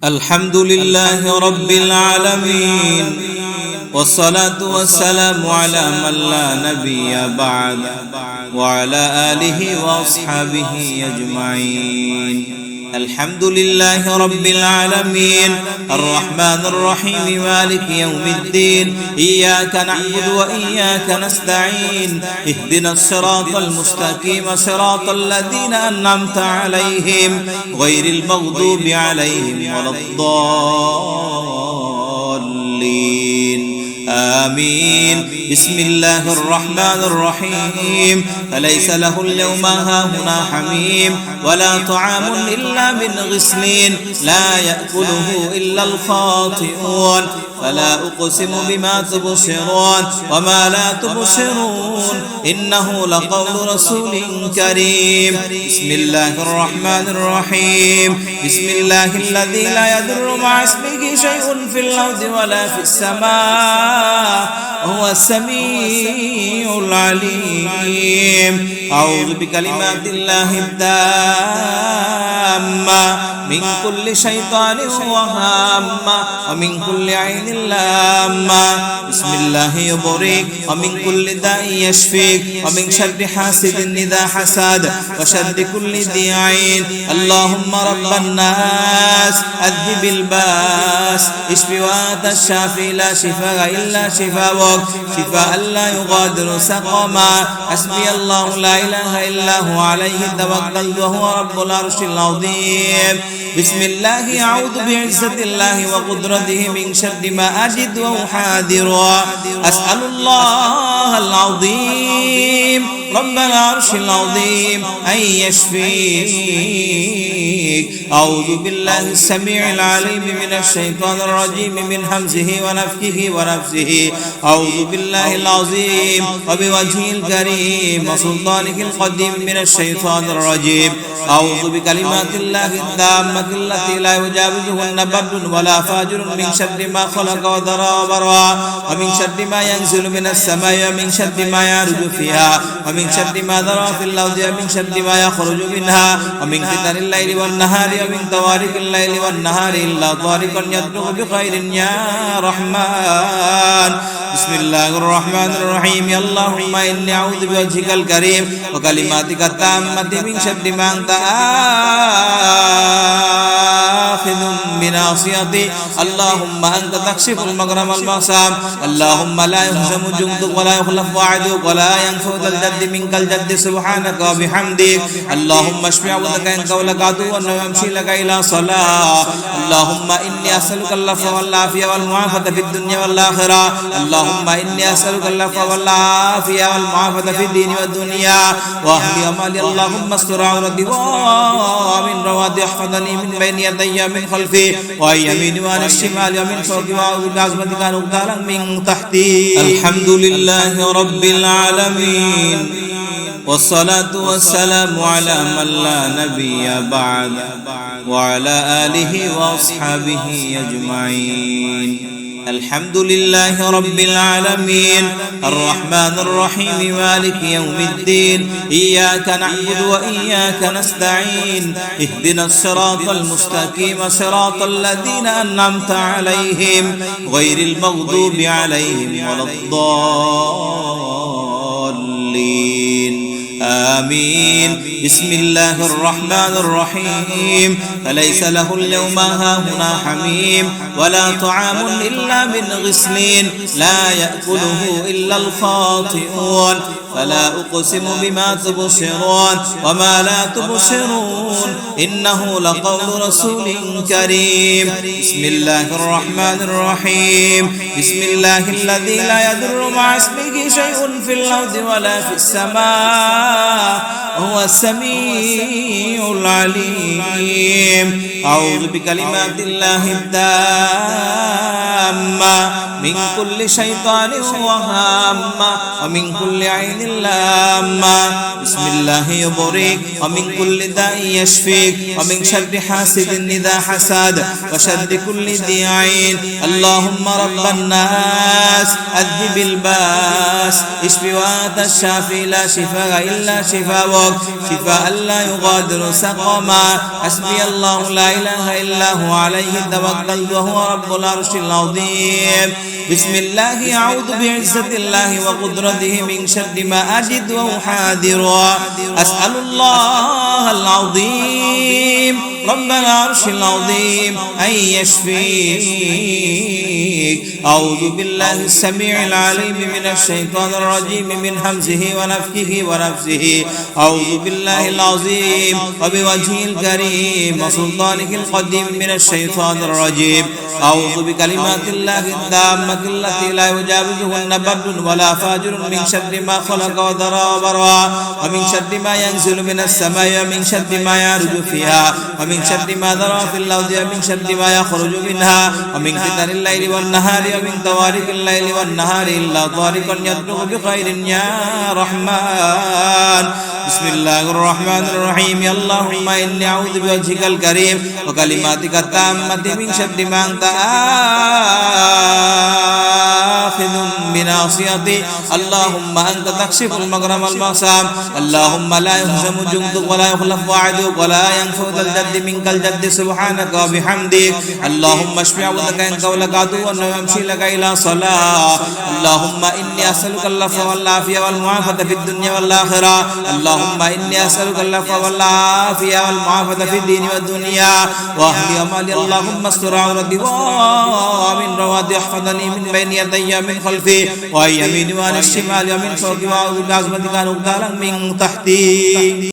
الحمد لله رب العالمين والصلاة والسلام على من لا نبي بعد وعلى آله وأصحابه أجمعين. الحمد لله رب العالمين الرحمن الرحيم مالك يوم الدين إياك نعبد وإياك نستعين اهدنا الصراط المستقيم صراط الذين أنعمت عليهم غير المغضوب عليهم ولا الضالين آمين. بسم الله الرحمن الرحيم. فليس له اليوم هاهنا حميم ولا طعام إلا من غسلين لا يأكله إلا الخاطئون. فلا أقسم بما تبصرون وما لا تبصرون إنه لقول رسول كريم. بسم الله الرحمن الرحيم. بسم الله الذي لا يضر مع اسمه شيء في الأرض ولا في السماء هو السميع العليم. أعوذ بكلمات الله التامة من كل شيطان وهامة ومن كل عين لامة. بسم الله يبريك ومن كل داء يشفيك ومن شر حاسد إذا حسد وشر كل ذي عين. اللهم رب الناس أذهب الباس اشف وأنت الشافي لا شفاء إلا شفاءك شفاء لا يغادر سقما. حسبي الله لا إله إلا هو عليه توكلت وهو رب العرش العظيم. بسم الله أعوذ بعزة الله وقدرته من شر ما أجد وأحاذر. أسأل الله العظيم رب العرش العظيم أن يشفيك. أعوذ بالله السميع العليم من الشيطان الرجيم من همزه ونفخه ونفسه. أعوذ بالله العظيم وبوجهه الكريم وسلطانه القديم من الشيطان الرجيم. أعوذ بكلمات الله التامة التي لا يجاوزهن بر ولا فاجر من شر ما خلق وذرى وبرى ومن شر ما ينزل من السماء ومن شر ما يعرج فيها ومن شر ما ذرى في الأرض ومن شر ما يخرج منها ومن فتن الليل والنهار ومن طوارق الليل والنهار إلا طارقا يطرق بخير يا رحمن. بسم الله الرحمن الرحيم. اللهم إني أعوذ بوجهك الكريم وكلماتك التامة من شر ما أنت آخذ بناصيتي. اللهم أنت تكشف المكرم المقسام. اللهم لا يهزم جندك ولا يخلف وعدك ولا ينفذ الجد منك الجد سبحانك وبحمدك. اللهم اشف عبدك إن قولك عدوا ويمشي لك إلى صلاة. اللهم إني أسألك العفو والعافية والمعافاة في الدنيا والآخرة. اللهم إني أسألك العفو والعافية والمعافاة في الدين والدنيا وأهلي ومالي. اللهم استر عورتي ومن رواتي احفظني من بين يدي ومن خلفي وعن يميني وعن الشمال ومن فوقي وأعوذ بعظمتك أن أغتال من تحتي. الحمد لله رب العالمين والصلاة والسلام على من لا نبي بعد وعلى آله وأصحابه أجمعين. الحمد لله رب العالمين الرحمن الرحيم مالك يوم الدين إياك نعبد وإياك نستعين اهدنا الصراط المستقيم صراط الذين أنعمت عليهم غير المغضوب عليهم ولا الضالين آمين. بسم الله الرحمن الرحيم. فليس له اليوم هاهنا حميم ولا طعام إلا من غسلين لا يأكله إلا الخاطئون. فلا أقسم بما تبصرون وما لا تبصرون إنه لقول رسول كريم. بسم الله الرحمن الرحيم. بسم الله الذي لا يضر مع اسمه شيء في الأرض ولا في السماء هو السميع العليم. أعوذ بكلمات الله التامة من كل شيطان وهامة ومن كل عين لامة. بسم الله يبريك ومن كل داء يشفيك ومن شر حاسد إذا حسد وشر كل ذي عين. اللهم رب الناس أذهب الباس اشف وأنت الشافي لا شفاء إلا شفاءك شفاء لا يغادر سقما. حسبي الله لا إله إلا هو عليه توكلت وهو رب العرش العظيم بسم الله أعوذ بعزة الله وقدرته من شر ما أجد وأحاذر أسأل الله العظيم رب العرش العظيم أن يشفيك أعوذ بالله السميع العليم من الشيطان الرجيم من همزه ونفخه ونفسه أعوذ بالله العظيم وبوجهه الكريم وسلطانه القديم من الشيطان الرجيم أعوذ بكلمات الله التامة التي لا يجاوزهن بر ولا فاجر من شر ما خلق وذرى وبرى ومن شر ما ينزل من السماء ومن شر ما يعرج فيها ومن شر ما ذرى في الأرض ومن شر ما يخرج منها ومن فتن الليل والنهار ومن طوارق الليل والنهار إلا طارقا يطلق بخير يا رحمن بسم الله الرحمن الرحيم اللهم إني أعوذ بوجهك الكريم وكلماتك التامة من شر ما أنت آخذ بناصيتي اللهم أنت تكشف المكرم والمقسام اللهم لا يهزم جندك ولا يخلف وعدك ولا ينفع ذا الجد منك الجد سبحانك وبحمدك اللهم اشف عبدك إن قولك عدو ويمشي لك إلى صلاة اللهم إني أسألك العفو والعافية والمعافاة في الدنيا والآخرة اللهم إني أسألك العفو والعافية والمعافاة في الدين والدنيا وأهلي أمالي اللهم استر عورتي ومن رواتي احفظني من بين يدي ومن خلفي وعن يميني وعن الشمال ومن فوقي وأعوذ بعظمتك أن أغتال من تحتي